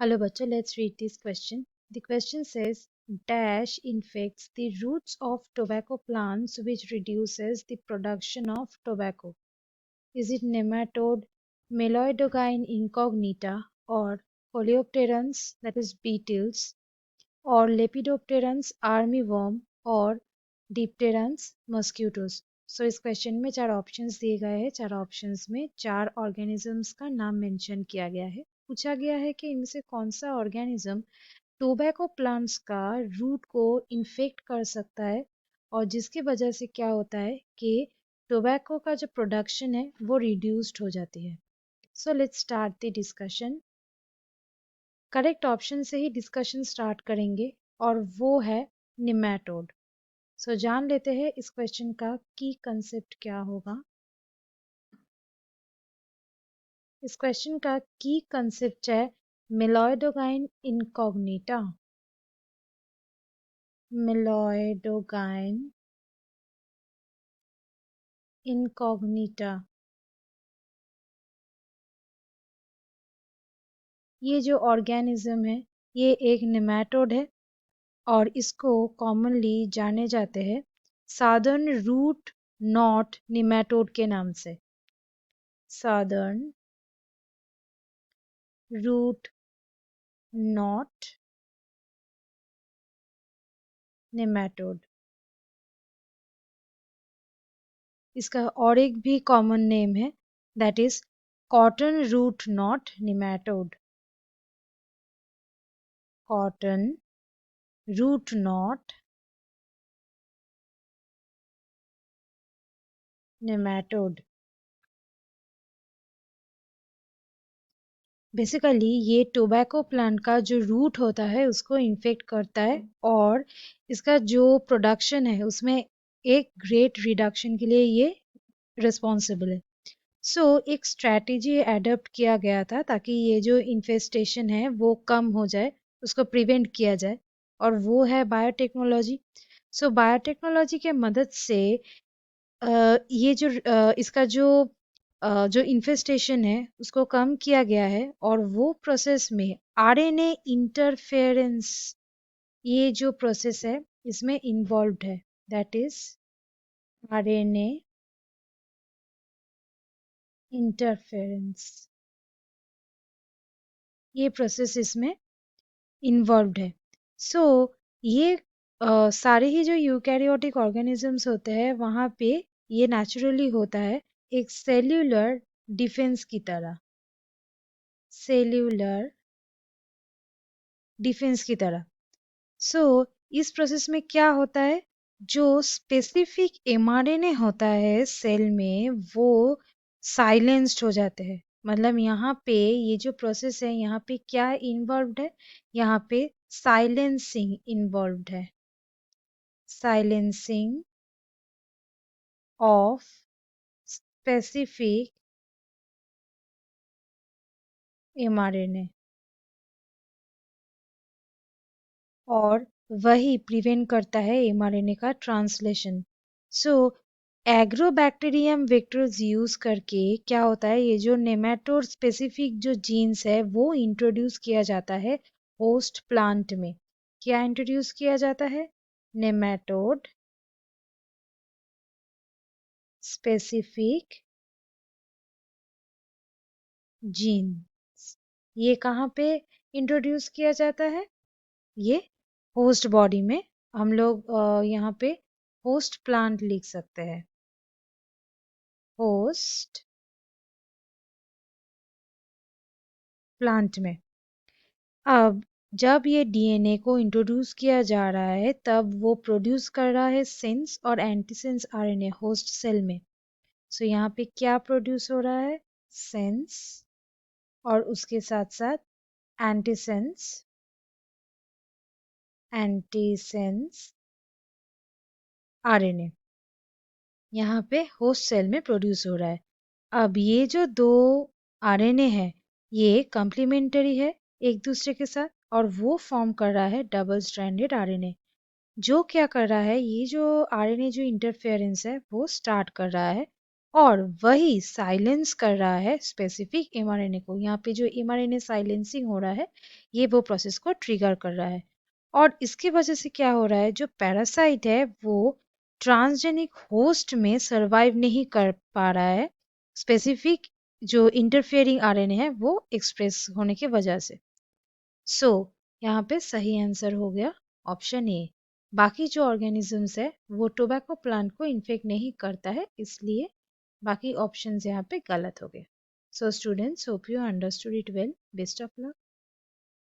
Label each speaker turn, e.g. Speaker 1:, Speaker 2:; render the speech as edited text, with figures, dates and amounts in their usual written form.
Speaker 1: Hello, bachcho. Let's read this question. The question says, dash infects the roots of tobacco plants which reduces the production of tobacco. Is it nematode Meloidogyne incognita or Coleopterans, that is beetles, or Lepidopterans armyworm or Dipterans mosquitoes? So इस question में चार options दिए गए हैं। चार options में चार organisms का नाम मेंशन किया गया है। पूछा गया है कि इनमें से कौन सा ऑर्गेनिज्म टोबैको प्लांट्स का रूट को इन्फेक्ट कर सकता है और जिसकी वजह से क्या होता है कि टोबैको का जो प्रोडक्शन है वो रिड्यूस्ड हो जाती है। So let's start the discussion. Correct option से ही डिस्कशन स्टार्ट करेंगे और वो है निमेटोड। सो जान लेते हैं इस क्वेश्चन का की कंसेप्ट क्या होगा। इस क्वेश्चन का की कंसेप्ट है मेलॉयडोगाइन इनकॉग्निटा। मेलॉयडोगाइन इनकॉग्निटा, ये जो ऑर्गेनिज्म है ये एक नेमाटोड है और इसको कॉमनली जाने जाते हैं सादर्न रूट नॉट नेमाटोड के नाम से। सादर्न रूट नॉट नेमाटोड, इसका और एक भी कॉमन नेम है that is cotton root knot nematode. Cotton root knot nematode. Basically ये टोबैको प्लांट का जो रूट होता है उसको इन्फेक्ट करता है और इसका जो प्रोडक्शन है उसमें एक ग्रेट रिडक्शन के लिए ये रिस्पॉन्सिबल है। सो एक स्ट्रैटेजी एडप्ट किया गया था ताकि ये जो इन्फेस्टेशन है वो कम हो जाए, उसको प्रिवेंट किया जाए, और वो है बायोटेक्नोलॉजी। सो बायोटेक्नोलॉजी के मदद से ये जो इसका जो इन्फेस्टेशन है उसको कम किया गया है और वो प्रोसेस में आरएनए इंटरफेरेंस, ये जो प्रोसेस है इसमें इन्वॉल्व्ड है, दैट इज आरएनए इंटरफेरेंस, ये प्रोसेस इसमें इन्वॉल्व्ड है। सो ये सारे ही जो यूकैरियोटिक ऑर्गेनिजम्स होते हैं वहाँ पे ये नेचुरली होता है एक सेल्यूलर डिफेंस की तरह। सेल्यूलर डिफेंस की तरह। सो इस प्रोसेस में क्या होता है, जो स्पेसिफिक एमआरएनए होता है सेल में वो साइलेंस्ड हो जाते हैं। मतलब यहाँ पे ये जो प्रोसेस है यहाँ पे क्या इन्वॉल्व्ड है, यहाँ पे साइलेंसिंग इन्वॉल्व्ड है। साइलेंसिंग ऑफ स्पेसिफिक एमआरएनए, और वही प्रिवेंट करता है एमआरएनए का ट्रांसलेशन। सो एग्रोबैक्टीरियम वेक्टर्स यूज करके क्या होता है, ये जो नेमाटोड स्पेसिफिक जो जीन्स है वो इंट्रोड्यूस किया जाता है होस्ट प्लांट में। क्या इंट्रोड्यूस किया जाता है, नेमाटोड स्पेसिफिक जीन। ये कहाँ पे इंट्रोड्यूस किया जाता है, ये होस्ट बॉडी में। हम लोग यहाँ पे होस्ट प्लांट लिख सकते हैं, होस्ट प्लांट में। अब जब ये डीएनए को इंट्रोड्यूस किया जा रहा है तब वो प्रोड्यूस कर रहा है सेंस और एंटीसेंस आरएनए होस्ट सेल में। सो यहाँ पे क्या प्रोड्यूस हो रहा है, सेंस और उसके साथ साथ एंटीसेंस, एंटीसेंस आरएनए यहाँ पे होस्ट सेल में प्रोड्यूस हो रहा है। अब ये जो दो आरएनए है ये कॉम्प्लीमेंटरी है एक दूसरे के साथ और वो फॉर्म कर रहा है डबल स्ट्रैंडेड आरएनए। जो क्या कर रहा है, ये जो आरएनए जो इंटरफेरेंस है वो स्टार्ट कर रहा है और वही साइलेंस कर रहा है स्पेसिफिक mRNA को। यहाँ पे जो mRNA साइलेंसिंग हो रहा है ये वो प्रोसेस को ट्रिगर कर रहा है। और इसकी वजह से क्या हो रहा है, जो पैरासाइट है वो ट्रांसजेनिक होस्ट में सरवाइव नहीं कर पा रहा है स्पेसिफिक जो इंटरफेयरिंग आरएनए है वो एक्सप्रेस होने की वजह से। सो यहाँ पे सही आंसर हो गया ऑप्शन ए। बाकी जो ऑर्गेनिजम्स है वो टोबैको प्लांट को इन्फेक्ट नहीं करता है, इसलिए बाकी ऑप्शंस यहाँ पे गलत हो गए। So students, hope you understood it well. Best of luck.